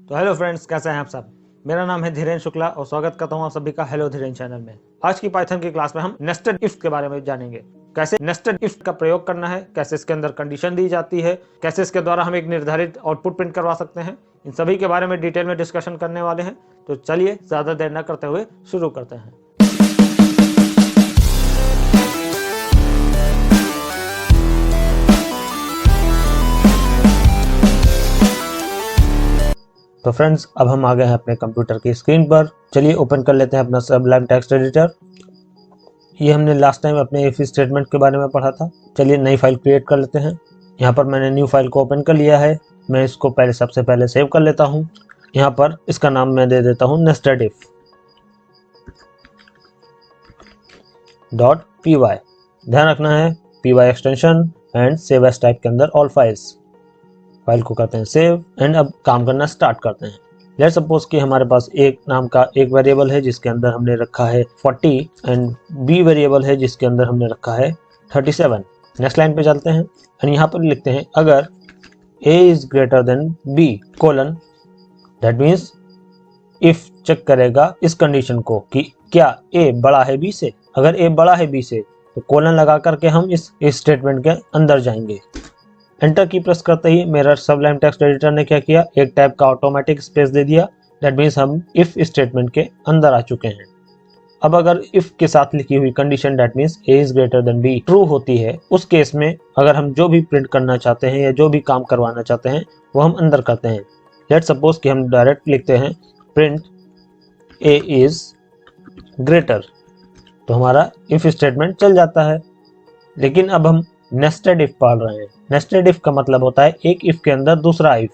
तो hello friends, कैसे हैं आप सब। मेरा नाम है धीरेन्द्र शुक्ला और स्वागत करता हूं आप सभी का हेलो धीरेन्द्र चैनल में। आज की पाइथन की क्लास में हम नेस्टेड इफ के बारे में जानेंगे। कैसे नेस्टेड इफ का प्रयोग करना है, कैसे इसके अंदर कंडीशन दी जाती है, कैसे इसके द्वारा हम एक निर्धारित आउटपुट प्रिंट करवा सकते हैं, इन सभी के बारे में डिटेल में डिस्कशन करने वाले हैं। तो चलिए ज्यादा देर न करते हुए शुरू करते हैं। तो फ्रेंड्स, अब हम आ गए हैं अपने कंप्यूटर की स्क्रीन पर। चलिए ओपन कर लेते हैं अपना सबलाइम टेक्स्ट एडिटर। ये हमने लास्ट टाइम अपने इफ स्टेटमेंट के बारे में पढ़ा था। चलिए नई फाइल क्रिएट कर लेते हैं। यहाँ पर मैंने न्यू फाइल को ओपन कर लिया है। मैं इसको सबसे पहले सेव कर लेता हूँ। यहाँ पर इसका नाम मैं दे देता हूँ नेस्टेड इफ .py। ध्यान रखना है py extension and save as type के अंदर ऑल फाइल्स। फाइल को करते हैं सेव एंड अब काम करना स्टार्ट करते हैं। लेट्स सपोज कि हमारे पास एक नाम का एक वेरिएबल है जिसके अंदर हमने रखा है 40 एंड बी वेरिएबल है जिसके अंदर हमने रखा है 37। नेक्स्ट लाइन पे चलते हैं एंड यहाँ पर लिखते हैं अगर a is greater than b colon, that means if check करेगा इस कंडीशन को कि क्या a बड़ा है b से। अगर a बड़ा है b से तो कोलन लगा करके हम इस स्टेटमेंट के अंदर जाएंगे। एंटर की प्रेस करते ही मेरा सबलाइम टेक्स्ट एडिटर ने क्या किया, एक टाइप का ऑटोमेटिक स्पेस दे दिया। दैट मीन्स हम इफ स्टेटमेंट के अंदर आ चुके हैं। अब अगर इफ के साथ लिखी हुई condition that means a is greater than b true होती है, उस केस में अगर हम जो भी प्रिंट करना चाहते हैं या जो भी काम करवाना चाहते हैं वो हम अंदर करते हैं। लेट सपोज कि हम डायरेक्ट लिखते हैं प्रिंट a इज ग्रेटर, तो हमारा इफ स्टेटमेंट चल जाता है। लेकिन अब हम नेस्टेड इफ पढ़ रहे हैं। नेस्टेड इफ का मतलब होता है एक इफ के अंदर दूसरा इफ।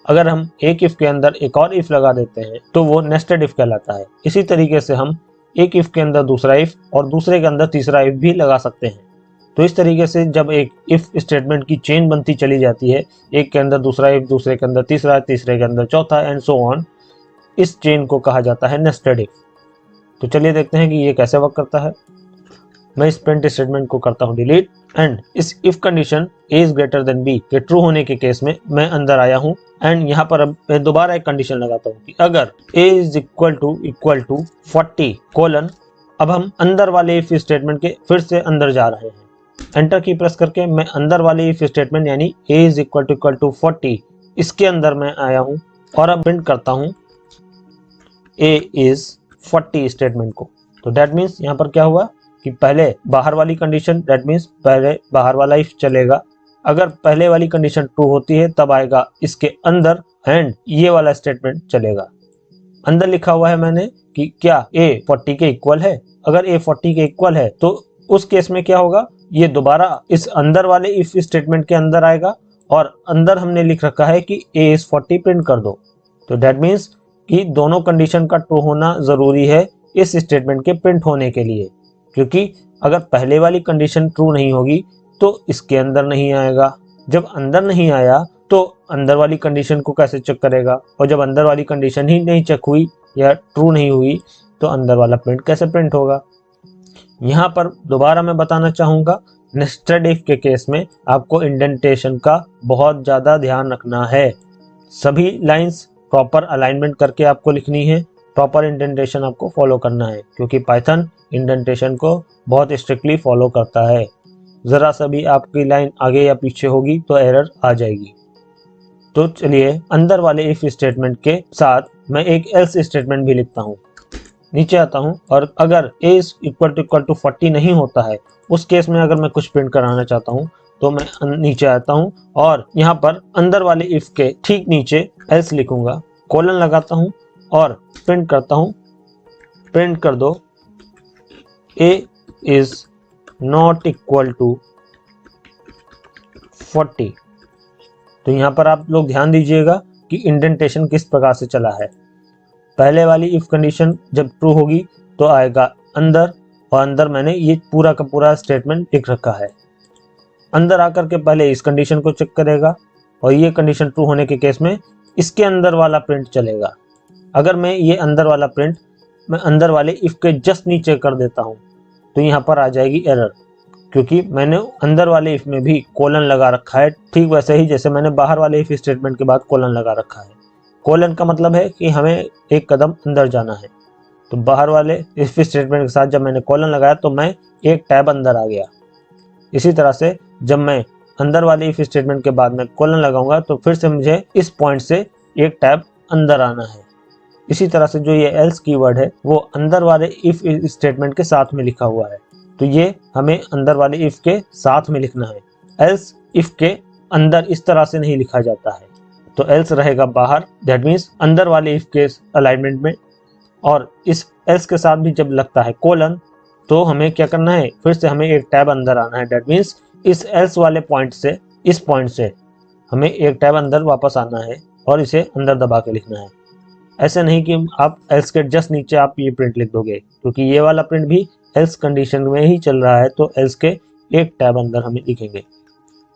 अगर हम एक इफ के अंदर एक और इफ लगा देते हैं तो वो नेस्टेड इफ कहलाता है। इसी तरीके से हम एक इफ के अंदर दूसरा इफ और दूसरे के अंदर तीसरा इफ भी लगा सकते हैं। तो इस तरीके से जब एक इफ स्टेटमेंट की चेन बनती चली जाती है, एक के अंदर दूसरा इफ, दूसरे के अंदर तीसरा, तीसरे के अंदर चौथा एंड सो ऑन, इस चेन को कहा जाता है नेस्टेड इफ। तो चलिए देखते हैं कि ये कैसे वर्क करता है। मैं इस प्रिंट स्टेटमेंट को करता हूँ डिलीट एंड इस if condition a is greater than b के ट्रू होने के केस में मैं अंदर आया हूँ एंड यहाँ पर अब मैं दोबारा एक कंडीशन लगाता हूँ कि अगर a is equal to 40 colon, अब हम अंदर वाले इफ स्टेटमेंट के फिर से अंदर जा रहे हैं। एंटर की प्रेस करके मैं अंदर वाले इफ स्टेटमेंट यानी a इज इक्वल टू 40 इसके अंदर मैं आया हूँ और अब प्रिंट करता हूँ a इज 40 स्टेटमेंट को। तो दैट मीन्स यहाँ पर क्या हुआ कि पहले बाहर वाली कंडीशन दैट मीन्स पहले बाहर वाला इफ चलेगा। अगर पहले वाली कंडीशन ट्रू होती है तब आएगा इसके अंदर एंड ये वाला स्टेटमेंट चलेगा। अंदर लिखा हुआ है मैंने कि क्या a 40 के इक्वल है। अगर a 40 के इक्वल है तो उस केस में क्या होगा, ये दोबारा इस अंदर वाले इफ स्टेटमेंट के अंदर आएगा और अंदर हमने लिख रखा है कि a इज 40 प्रिंट कर दो। तो दैट मीन्स कि दोनों कंडीशन का ट्रू होना जरूरी है इस स्टेटमेंट के प्रिंट होने के लिए, क्योंकि अगर पहले वाली कंडीशन ट्रू नहीं होगी तो इसके अंदर नहीं आएगा। जब अंदर नहीं आया तो अंदर वाली कंडीशन को कैसे चेक करेगा, और जब अंदर वाली कंडीशन ही नहीं चेक हुई या ट्रू नहीं हुई तो अंदर वाला प्रिंट कैसे प्रिंट होगा। यहाँ पर दोबारा मैं बताना चाहूँगा, नेस्टेड इफ के केस में आपको इंडेंटेशन का बहुत ज़्यादा ध्यान रखना है। सभी लाइन्स प्रॉपर अलाइनमेंट करके आपको लिखनी है, प्रॉपर इंडेंटेशन आपको फॉलो करना है, क्योंकि पाइथन इंडेंटेशन को बहुत स्ट्रिक्टली फॉलो करता है। जरा सा भी आपकी लाइन आगे या पीछे होगी तो एरर आ जाएगी। तो चलिए अंदर वाले इफ स्टेटमेंट के साथ मैं एक एल्स स्टेटमेंट भी लिखता हूँ। नीचे आता हूँ और अगर a इज इक्वल टू 40 नहीं होता है, उस केस में अगर मैं कुछ प्रिंट कराना चाहता हूँ तो मैं नीचे आता हूँ और यहाँ पर अंदर वाले इफ के ठीक नीचे एल्स लिखूंगा, कोलन लगाता हूँ और प्रिंट करता हूँ, प्रिंट कर दो a is not equal to 40। तो यहाँ पर आप लोग ध्यान दीजिएगा कि इंडेंटेशन किस प्रकार से चला है। पहले वाली इफ कंडीशन जब ट्रू होगी तो आएगा अंदर, और अंदर मैंने ये पूरा का पूरा स्टेटमेंट लिख रखा है। अंदर आकर के पहले इस कंडीशन को चेक करेगा और ये कंडीशन ट्रू होने के केस में इसके अंदर वाला प्रिंट चलेगा। अगर मैं ये अंदर वाला प्रिंट मैं अंदर वाले इफ के जस्ट नीचे कर देता हूँ तो यहाँ पर आ जाएगी एरर, क्योंकि मैंने अंदर वाले इफ में भी कोलन लगा रखा है, ठीक वैसे ही जैसे मैंने बाहर वाले इफ स्टेटमेंट के बाद कोलन लगा रखा है। कोलन का मतलब है कि हमें एक कदम अंदर जाना है। तो बाहर वाले इफ स्टेटमेंट के साथ जब मैंने कोलन लगाया तो मैं एक टैब अंदर आ गया। इसी तरह से जब मैं अंदर वाले इफ स्टेटमेंट के बाद में कोलन लगाऊंगा तो फिर से मुझे इस पॉइंट से एक टैब अंदर आना है। इसी तरह से जो ये एल्स कीवर्ड है वो अंदर वाले इफ स्टेटमेंट के साथ में लिखा हुआ है, तो ये हमें अंदर वाले इफ के साथ में लिखना है। एल्स इफ के अंदर इस तरह से नहीं लिखा जाता है, तो एल्स रहेगा बाहर, दैट मीन्स अंदर वाले इफ के अलाइनमेंट में। और इस एल्स के साथ भी जब लगता है कोलन तो हमें क्या करना है, फिर से हमें एक टैब अंदर आना है। दैट मीन्स इस एल्स वाले पॉइंट से, इस पॉइंट से हमें एक टैब अंदर वापस आना है और इसे अंदर दबा के लिखना है। ऐसे नहीं कि आप एल्स के जस्ट नीचे आप ये प्रिंट लिख दोगे, क्योंकि ये वाला प्रिंट भी एल्स कंडीशन में ही चल रहा है, तो एल्स के एक टैब अंदर हमें लिखेंगे।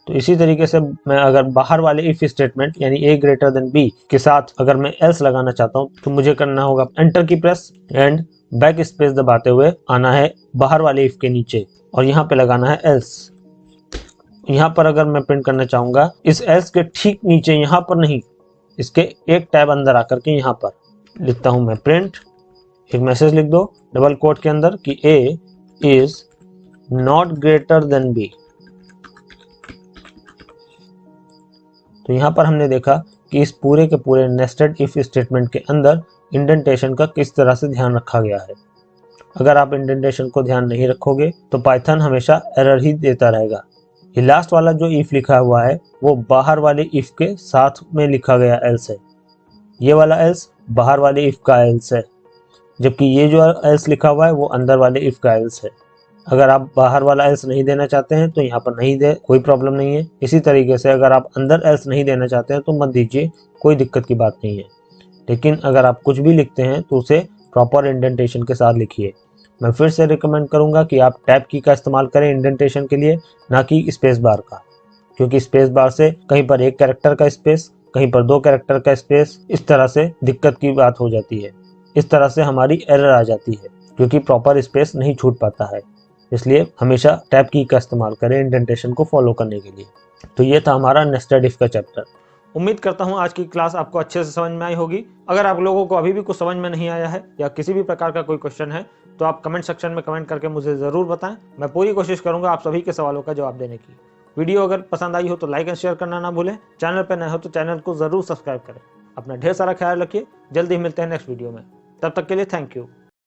तो इसी तरीके से मैं अगर बाहर वाले इफ स्टेटमेंट यानी a ग्रेटर देन b के साथ अगर मैं एल्स लगाना चाहता हूँ तो मुझे करना होगा एंटर की प्रेस एंड बैक स्पेस दबाते हुए आना है बाहर वाले इफ के नीचे और यहाँ पे लगाना है एल्स। यहाँ पर अगर मैं प्रिंट करना चाहूंगा इस एल्स के ठीक नीचे, यहाँ पर नहीं, इसके एक टैब अंदर आकर के यहाँ पर लिखता हूं मैं प्रिंट, एक मैसेज लिख दो डबल कोट के अंदर कि a is not greater than b। तो यहाँ पर हमने देखा कि इस पूरे के पूरे नेस्टेड इफ स्टेटमेंट के अंदर इंडेंटेशन का किस तरह से ध्यान रखा गया है। अगर आप इंडेंटेशन को ध्यान नहीं रखोगे तो पाइथन हमेशा एरर ही देता रहेगा। ये लास्ट वाला जो इफ लिखा हुआ है वो बाहर वाले इफ के साथ में लिखा गया एल्स है। ये वाला एल्स बाहर वाले इफ का एल्स है, जबकि ये जो एल्स लिखा हुआ है वो अंदर वाले इफ का एल्स है। अगर आप बाहर वाला एल्स नहीं देना चाहते हैं तो यहाँ पर नहीं दे, कोई प्रॉब्लम नहीं है। इसी तरीके से अगर आप अंदर एल्स नहीं देना चाहते हैं तो मत दीजिए, कोई दिक्कत की बात नहीं है। लेकिन अगर आप कुछ भी लिखते हैं तो उसे प्रॉपर इंडेंटेशन के साथ लिखिए। मैं फिर से रिकमेंड करूंगा कि आप टैब की का इस्तेमाल करें इंडेंटेशन के लिए, ना कि स्पेस बार का, क्योंकि स्पेस बार से कहीं पर एक कैरेक्टर का स्पेस, कहीं पर दो कैरेक्टर का स्पेस, इस तरह से दिक्कत की बात हो जाती है। इस तरह से हमारी एरर आ जाती है क्योंकि प्रॉपर स्पेस नहीं छूट पाता है। इसलिए हमेशा टैब की का इस्तेमाल करें इंडेंटेशन को फॉलो करने के लिए। तो ये था हमारा नेस्टेड इफ का चैप्टर। उम्मीद करता हूँ आज की क्लास आपको अच्छे से समझ में आई होगी। अगर आप लोगों को अभी भी कुछ समझ में नहीं आया है या किसी भी प्रकार का कोई क्वेश्चन है तो आप कमेंट सेक्शन में कमेंट करके मुझे ज़रूर बताएं। मैं पूरी कोशिश करूंगा आप सभी के सवालों का जवाब देने की। वीडियो अगर पसंद आई हो तो लाइक एंड शेयर करना ना भूलें। चैनल पर नए हो तो चैनल को ज़रूर सब्सक्राइब करें। अपना ढेर सारा ख्याल रखिए। जल्दी मिलते हैं नेक्स्ट वीडियो में। तब तक के लिए थैंक यू।